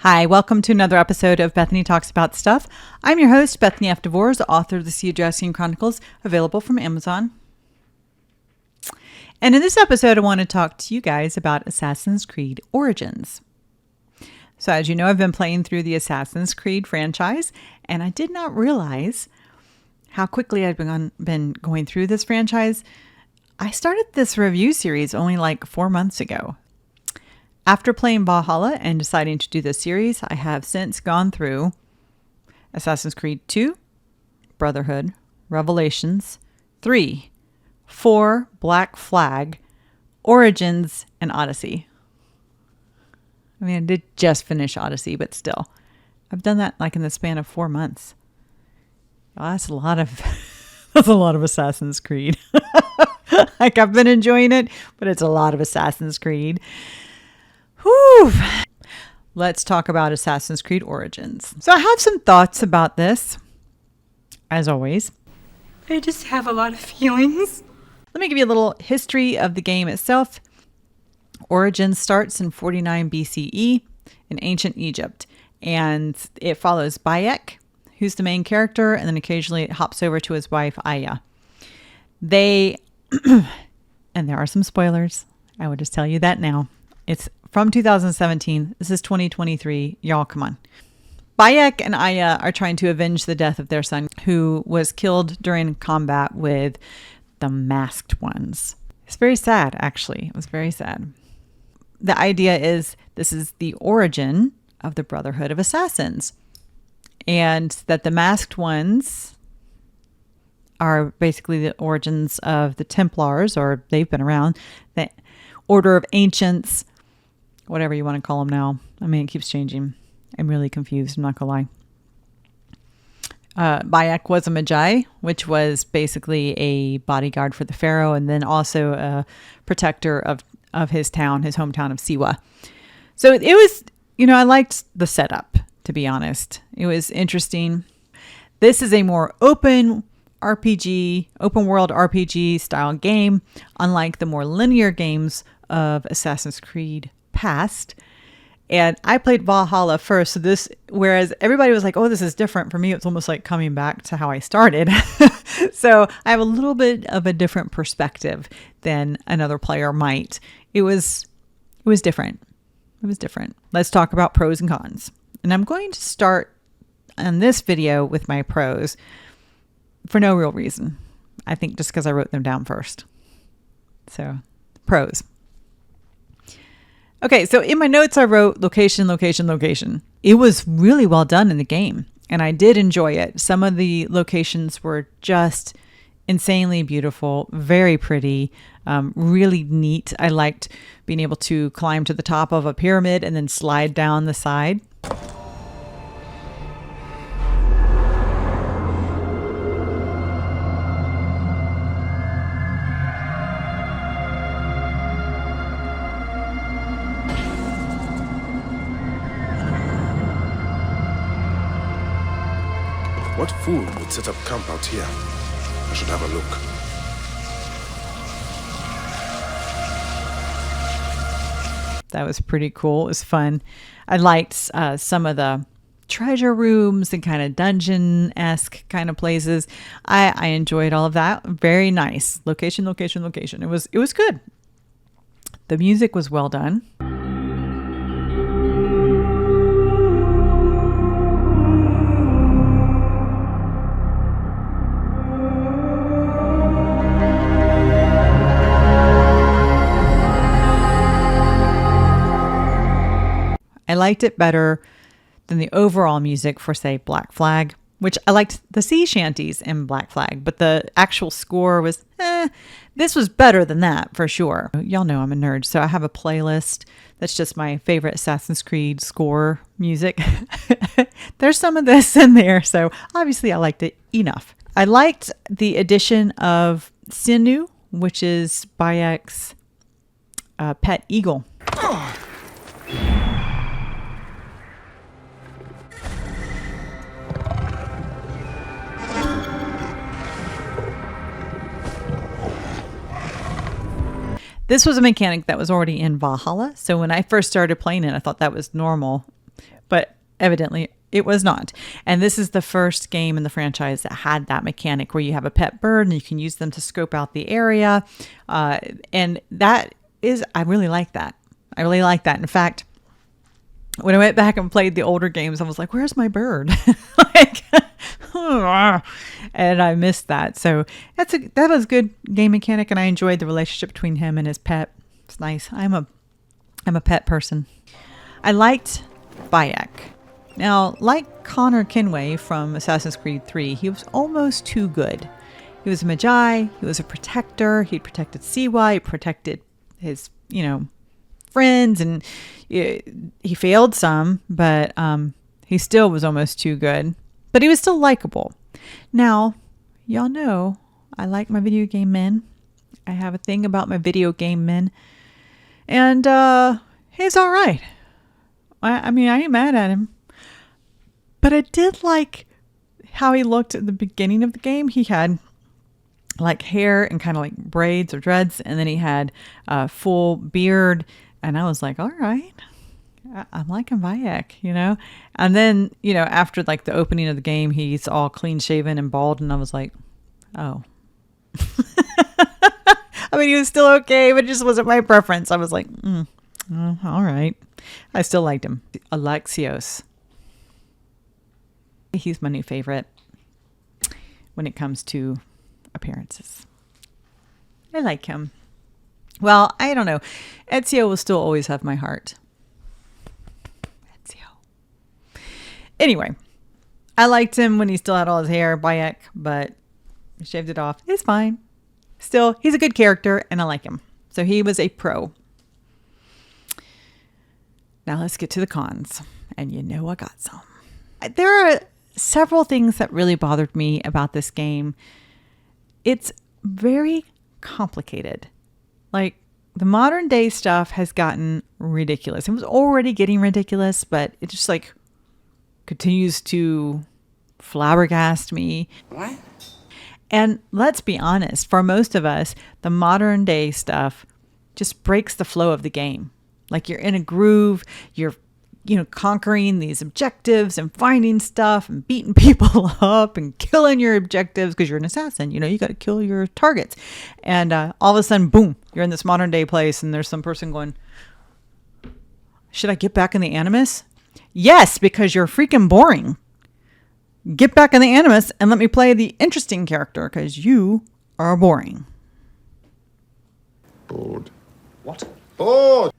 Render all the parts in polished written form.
Hi, welcome to another episode of Bethany Talks About Stuff. I'm your host, Bethany F. DeVores, author of the Sea Adriatic Chronicles, available from Amazon. And in this episode, I want to talk to you guys about Assassin's Creed Origins. So as you know, I've been playing through the Assassin's Creed franchise, and I did not realize how quickly I'd been going through this franchise. I started this review series only like 4 months ago. After playing Valhalla and deciding to do this series, I have since gone through Assassin's Creed 2, Brotherhood, Revelations, 3, 4, Black Flag, Origins, and Odyssey. I mean, I did just finish Odyssey, but still. I've done that like in the span of 4 months. Oh, that's a lot of Assassin's Creed. Like, I've been enjoying it, but it's a lot of Assassin's Creed. Whew. Let's talk about Assassin's Creed Origins. So I have some thoughts about this, as always. I just have a lot of feelings. Let me give you a little history of the game itself. Origins starts in 49 BCE in ancient Egypt, and it follows Bayek, who's the main character, and then occasionally it hops over to his wife, Aya. They, and there are some spoilers, I will just tell you that now. It's from 2017. This is 2023. Y'all, come on. Bayek and Aya are trying to avenge the death of their son, who was killed during combat with the Masked Ones. It's very sad, actually. It was very sad. The idea is this is the origin of the Brotherhood of Assassins, and that the Masked Ones are basically the origins of the Templars, or they've been around, the Order of Ancients, whatever you want to call them now. I mean, it keeps changing. I'm really confused. I'm not going to lie. Bayek was a Magi, which was basically a bodyguard for the Pharaoh, and then also a protector of his town, his hometown of Siwa. So it was, I liked the setup, to be honest. It was interesting. This is a more open world RPG style game, unlike the more linear games of Assassin's Creed past. And I played Valhalla first, so whereas everybody was like, oh, this is different, for me it's almost like coming back to how I started. So I have a little bit of a different perspective than another player might. It was different. It was different. Let's talk about pros and cons. And I'm going to start on this video with my pros for no real reason. I think just because I wrote them down first. So, pros. Okay, so in my notes I wrote location, location, location. It was really well done in the game, and I did enjoy it. Some of the locations were just insanely beautiful, very pretty, really neat. I liked being able to climb to the top of a pyramid and then slide down the side. What fool would set up camp out here? I should have a look. That was pretty cool. It was fun. I liked some of the treasure rooms and kind of dungeon-esque kind of places. I enjoyed all of that. Very nice. Location, location, location. It was good. The music was well done. I liked it better than the overall music for, say, Black Flag, which I liked the sea shanties in Black Flag, but the actual score was, this was better than that for sure. Y'all know I'm a nerd, so I have a playlist that's just my favorite Assassin's Creed score music. There's some of this in there, so obviously I liked it enough. I liked the addition of Sinu, which is Bayek's pet eagle. This was a mechanic that was already in Valhalla. So when I first started playing it, I thought that was normal. but evidently it was not. And this is the first game in the franchise that had that mechanic where you have a pet bird and you can use them to scope out the area. And that is, I really like that. I really like that. In fact, when I went back and played the older games, I was like, where's my bird? Like, and I missed that. So that was a good game mechanic, and I enjoyed the relationship between him and his pet. It's nice. I'm a pet person. I liked Bayek. Now, like Connor Kenway from Assassin's Creed 3, he was almost too good. He was a Magi, he was a protector, he protected Siwa, he protected his, friends, and he failed some, but he still was almost too good. But he was still likable. Now, y'all know I like my video game men. I have a thing about my video game men. And he's all right. I mean, I ain't mad at him. But I did like how he looked at the beginning of the game. He had like hair and kind of like braids or dreads, and then he had a full beard. And I was like, all right, I'm liking Bayek, And then, after like the opening of the game, he's all clean shaven and bald. And I was like, oh. I mean, he was still okay, but it just wasn't my preference. I was like, all right. I still liked him. Alexios. He's my new favorite when it comes to appearances. I like him. Well, I don't know. Ezio will still always have my heart. Ezio. Anyway, I liked him when he still had all his hair, Bayek, but he shaved it off. It's fine. Still, he's a good character, and I like him. So he was a pro. Now let's get to the cons. And I got some. There are several things that really bothered me about this game. It's very complicated. Like, the modern day stuff has gotten ridiculous. It was already getting ridiculous, but it just like continues to flabbergast me. What? And let's be honest, for most of us, the modern day stuff just breaks the flow of the game. Like, you're in a groove, you're conquering these objectives and finding stuff and beating people up and killing your objectives because you're an assassin. You got to kill your targets. And all of a sudden, boom, you're in this modern day place and there's some person going, should I get back in the Animus? Yes, because you're freaking boring. Get back in the Animus and let me play the interesting character because you are boring. Bored. What? Bored!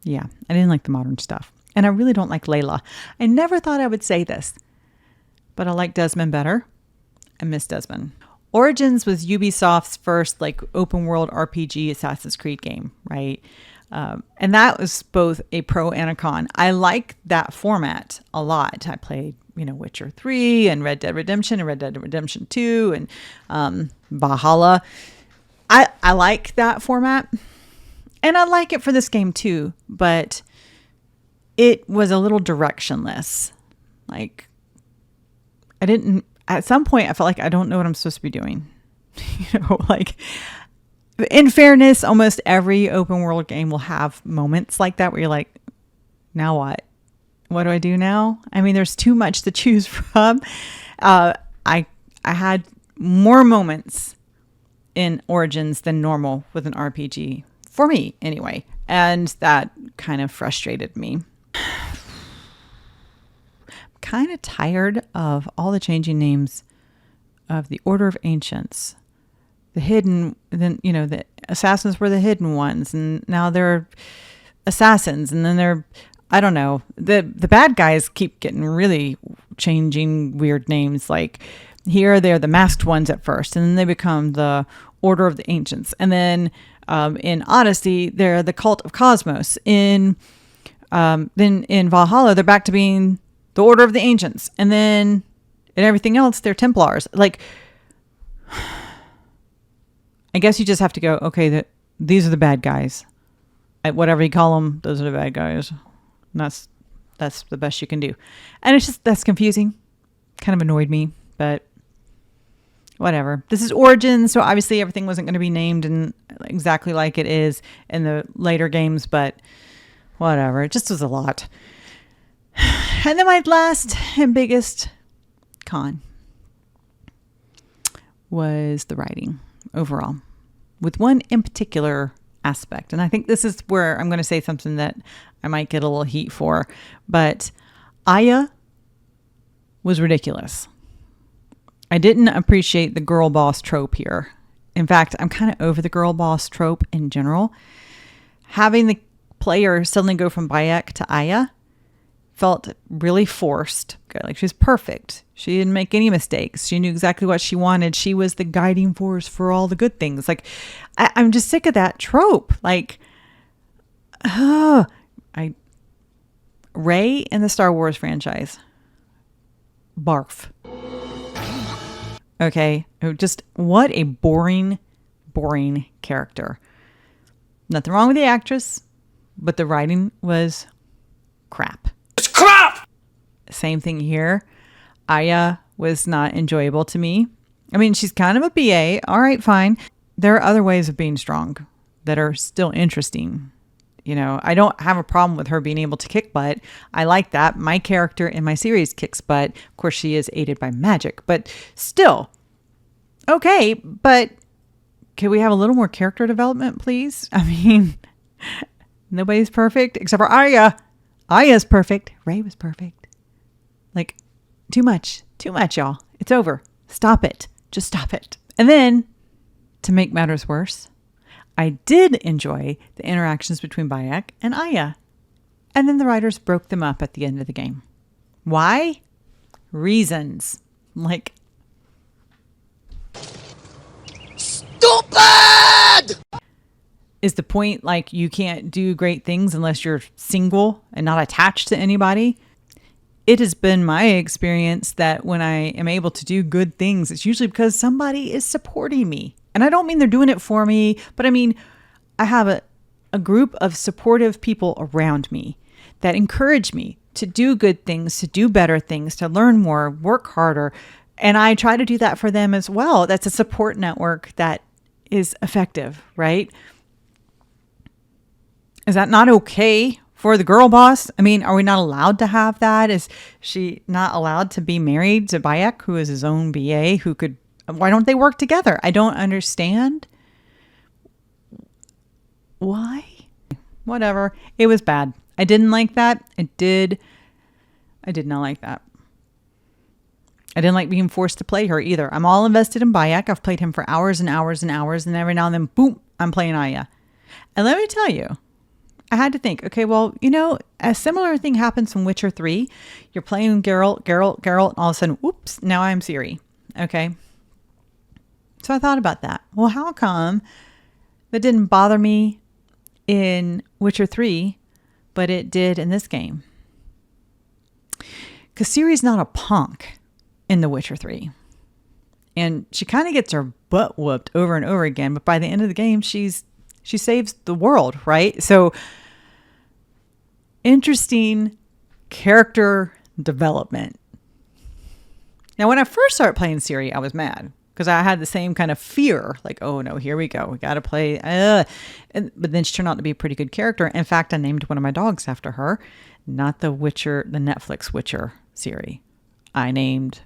Yeah, I didn't like the modern stuff. And I really don't like Layla. I never thought I would say this, but I like Desmond better. I miss Desmond. Origins was Ubisoft's first open world RPG Assassin's Creed game, right? And that was both a pro and a con. I like that format a lot. I played, Witcher 3 and Red Dead Redemption and Red Dead Redemption 2 and Valhalla. I like that format. And I like it for this game too, but it was a little directionless. At some point I felt like I don't know what I'm supposed to be doing. In fairness, almost every open world game will have moments like that where you're like, now what? What do I do now? I mean, there's too much to choose from. I had more moments in Origins than normal with an RPG. For me, anyway. And that kind of frustrated me. I'm kind of tired of all the changing names of the Order of Ancients. The hidden, then, the assassins were the hidden ones. And now they're assassins. And then they're, I don't know. The bad guys keep getting really changing weird names. Like here, they're the masked ones at first. And then they become the Order of the Ancients. And then in Odyssey, they're the Cult of Cosmos. Then in Valhalla, they're back to being the Order of the Ancients. And then in everything else, they're Templars. I guess you just have to go, okay, these are the bad guys. Whatever you call them, those are the bad guys. And that's the best you can do. And it's just, that's confusing. Kind of annoyed me, but whatever. This is Origins, so obviously everything wasn't going to be named and exactly like it is in the later games, but whatever. It just was a lot. And then my last and biggest con was the writing overall, with one in particular aspect. And I think this is where I'm going to say something that I might get a little heat for, but Aya was ridiculous. I didn't appreciate the girl boss trope here. In fact, I'm kind of over the girl boss trope in general. Having the player suddenly go from Bayek to Aya felt really forced. Like, she was perfect. She didn't make any mistakes. She knew exactly what she wanted. She was the guiding force for all the good things. Like, I'm just sick of that trope. Like, Rey in the Star Wars franchise. Barf. Okay. Just what a boring character. Nothing wrong with the actress, but the writing was crap. It's crap! Same thing here. Aya was not enjoyable to me. I mean, she's kind of a BA. All right, fine. There are other ways of being strong that are still interesting. You know, I don't have a problem with her being able to kick butt. I like that. My character in my series kicks butt. Of course, she is aided by magic, but still. Okay, but can we have a little more character development, please? I mean, nobody's perfect except for Aya. Aya's perfect. Rey was perfect. Like, too much, y'all. It's over. Stop it. Just stop it. And then, to make matters worse, I did enjoy the interactions between Bayek and Aya. And then the writers broke them up at the end of the game. Why? Reasons. Like, Stupid! Is the point like you can't do great things unless you're single and not attached to anybody? It has been my experience that when I am able to do good things, it's usually because somebody is supporting me. And I don't mean they're doing it for me, but I mean, I have a group of supportive people around me that encourage me to do good things, to do better things, to learn more, work harder. And I try to do that for them as well. That's a support network that is effective, right? Is that not okay for the girl boss? I mean, are we not allowed to have that? Is she not allowed to be married to Bayek, who is his own BA, who could, why don't they work together? I don't understand. Why? Whatever. It was bad. I didn't like that. I did not like that. I didn't like being forced to play her either. I'm all invested in Bayek. I've played him for hours and hours and hours, and every now and then, boom, I'm playing Aya. And let me tell you, I had to think, okay, well, you know, a similar thing happens in Witcher 3. You're playing Geralt, and all of a sudden, oops, now I'm Ciri. Okay. So I thought about that. Well, how come that didn't bother me in Witcher 3, but it did in this game? Because Ciri's not a punk in The Witcher 3. And she kind of gets her butt whooped over and over again, but by the end of the game, she saves the world, right? So interesting character development. Now, when I first started playing Ciri, I was mad because I had the same kind of fear, like, oh no, here we go. We got to play. But then she turned out to be a pretty good character. In fact, I named one of my dogs after her, not the Witcher, the Netflix Witcher Ciri. I named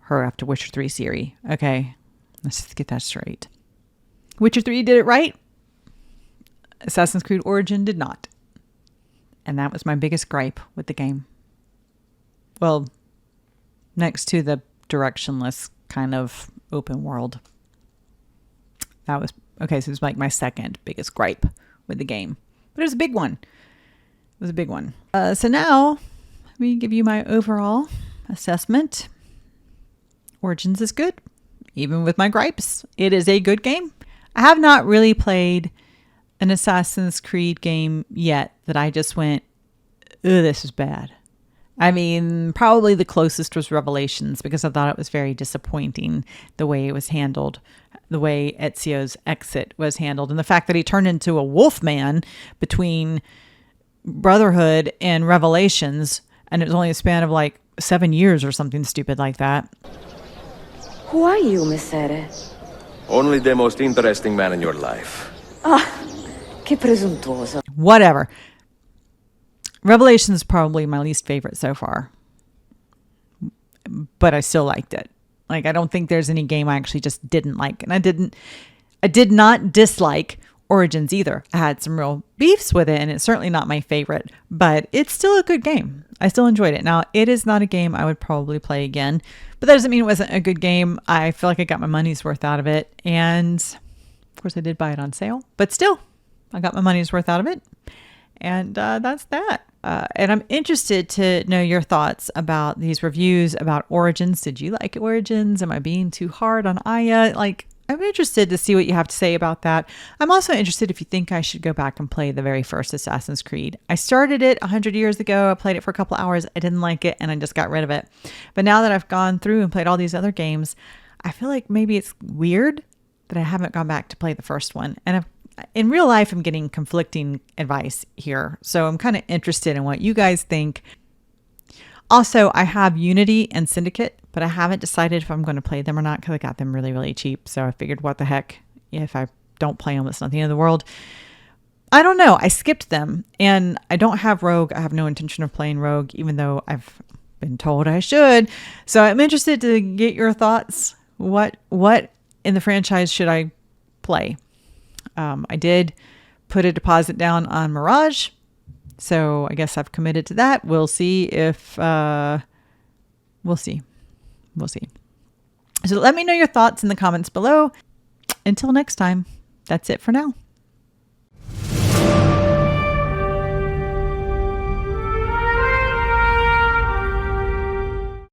her after Witcher 3 Ciri. Okay, let's just get that straight. Witcher 3 did it right. Assassin's Creed Origin did not. And that was my biggest gripe with the game. Well, next to the directionless kind of open world. That was, okay, so it was like my second biggest gripe with the game. But it was a big one. It was a big one. So now, let me give you my overall assessment. Origins is good, even with my gripes. It is a good game. I have not really played an Assassin's Creed game yet that I just went, oh, this is bad. I mean, probably the closest was Revelations because I thought it was very disappointing the way it was handled, the way Ezio's exit was handled, and the fact that he turned into a wolf man between Brotherhood and Revelations, and it was only a span of like 7 years or something stupid like that. Who are you, Messere? Only the most interesting man in your life. Ah, che presuntuoso. Whatever. Revelations is probably my least favorite so far, but I still liked it. Like, I don't think there's any game I actually just didn't like. And I did not dislike Origins either. I had some real beefs with it, and it's certainly not my favorite, but it's still a good game. I still enjoyed it. Now, it is not a game I would probably play again, but that doesn't mean it wasn't a good game. I feel like I got my money's worth out of it. And of course, I did buy it on sale, but still, I got my money's worth out of it. And that's that. And I'm interested to know your thoughts about these reviews about Origins. Did you like Origins? Am I being too hard on Aya? Like, I'm interested to see what you have to say about that. I'm also interested if you think I should go back and play the very first Assassin's Creed. I started it 100 years ago. I played it for a couple hours. I didn't like it, and I just got rid of it. But now that I've gone through and played all these other games, I feel like maybe it's weird that I haven't gone back to play the first one. And in real life, I'm getting conflicting advice here. So I'm kind of interested in what you guys think. Also, I have Unity and Syndicate, but I haven't decided if I'm going to play them or not because I got them really, really cheap. So I figured, what the heck? If I don't play them, it's not the end of the world. I don't know. I skipped them, and I don't have Rogue. I have no intention of playing Rogue, even though I've been told I should. So I'm interested to get your thoughts. What in the franchise should I play? I did put a deposit down on Mirage, so I guess I've committed to that. We'll see if we'll see. So let me know your thoughts in the comments below. Until next time, that's it for now.